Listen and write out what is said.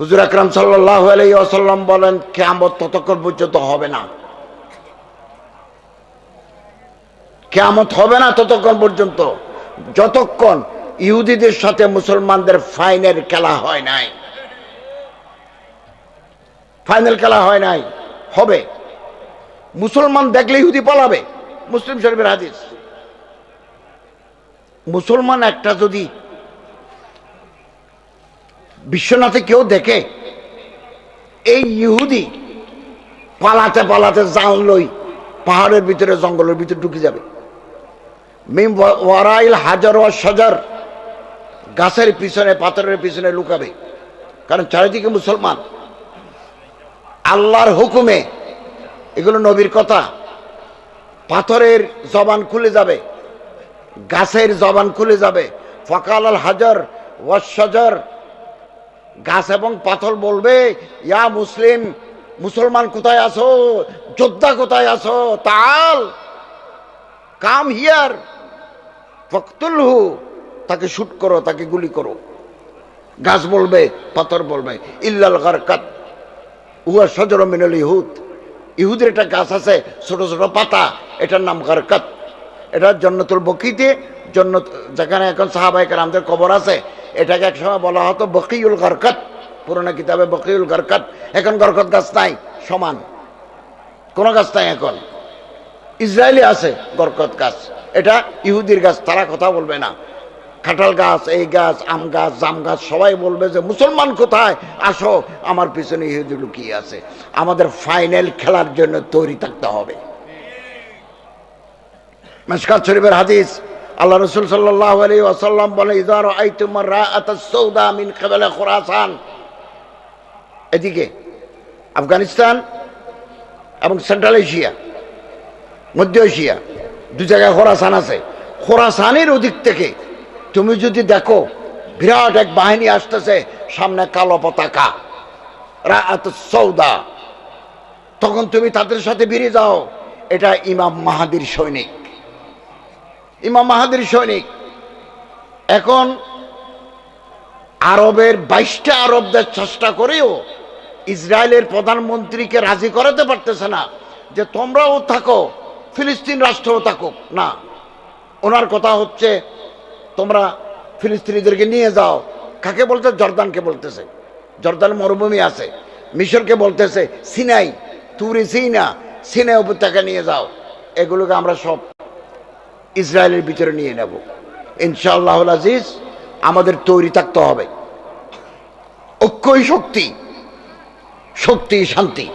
হুজুর আকরাম সাল্লাল্লাহু আলাইহি ওয়াসাল্লাম বলেন কিয়ামত ততক্ষণ পর্যন্ত হবে না, কিয়ামত হবে না ততক্ষণ পর্যন্ত যতক্ষণ ইহুদিদের সাথে মুসলমানদের ফাইনাল খেলা হয় নাই। ফাইনাল খেলা হয় নাই, হবে। মুসলমান দেখলে ইহুদি পালাবে, মুসলিম শরীফের হাদিস। মুসলমান একটা যদি বিশ্বনাথে কেউ দেখে এই ইহুদি পালাতে পালাতে জাল লই পাহাড়ের ভিতরে জঙ্গলের ভিতরে ঢুকে যাবে। মিন ওয়ারাইল হাজার ওয়া শাজার, গাছের পিছনে পাথরের পিছনে লুকাবে, কারণ চারিদিকে মুসলমান। আল্লাহর হুকুমে, এগুলো নবীর কথা, পাথরের জবান খুলে যাবে, গাছের জবান খুলে যাবে। ফাকাল আল হাজার ওয়াস শাজার, গাছ এবং পাথর বলবে ইয়া মুসলিম, মুসলমান কোথায় আছো, যোদ্ধা কোথায় আছো, তাল কাম হিয়ার ফাকতুলহু, তাকে শুট করো, তাকে গুলি করো। গাছ বলবে, পাথর বলবে ইল্লাল গারকাত হুয়া শাজারু মিনাল ইহুদ, ইহুদের একটা গাছ আছে ছোট ছোট পাতা, এটার নাম গারকাত। এটা জান্নাতুল বকিতে, জান্নাত যেখানে এখন সাহাবায়ে কেরামদের কবর আছে, এটাকে একসময় বলা হতো বকিউল গারকাত, পুরোনো কিতাবে বকিউল গারকাত। এখন গারকাত গাছ নাই, সমান কোনো গাছ নাই এখন। ইসরায়েলি আছে গারকাত গাছ, এটা ইহুদির গাছ, তারা কথা বলবে না। কাঁঠাল গাছ, এই গাছ, আম গাছ, জাম গাছ, সবাই বলবে যে মুসলমান কোথায়, আসো আমার পিছনে ইহুদি লুকিয়ে আছে। আমাদের ফাইনাল খেলার জন্য তৈরি থাকতে হবে। মিশকাত শরীফের হাদিস, আল্লাহ রাসূল সাল্লাল্লাহু আলাইহি ওয়াসাল্লাম বলে ইযা রাআইতুম রাআতাস সাউদা মিন কিবালি খুরাসান, এদিকে আফগানিস্তান এবং সেন্ট্রাল এশিয়া, মধ্য এশিয়া, দু জায়গায় খোরাসান আছে। খোরাসানের ওদিক থেকে তুমি যদি দেখো বিরাট এক বাহিনী আসতেছে, সামনে কালো পতাকা, রাআতুস সাউদা, তখন তুমি তাদের সাথে বেরিয়ে যাও, এটা ইমাম মাহাদির সৈনিক, ইমাম মাহাদির সৈনিক। এখন আরবের 22টা আরব দেশ চেষ্টা করেও ইসরায়েলের প্রধানমন্ত্রীকে রাজি করাতে পারতেছে না যে তোমরাও থাকো, ফিলিস্তিন রাষ্ট্রও থাকুক না। ওনার কথা হচ্ছে তোমরা ফিলিস্তিনিদেরকে নিয়ে যাও। কাকে বলতে? জর্দানকে বলতেছে, জর্দান মরুভূমি আছে। মিশরকে বলতেছে সিনাই, তুরি সিনা, সিনাই উপত্যকা নিয়ে যাও। এগুলোকে আমরা সব ইসরায়েলের ভিতরে নিয়ে নেব ইনশাআল্লাহুল আজিজ। আমাদের তৈরি থাকতে হবে, ঐক্যই শক্তি, শক্তি শান্তি।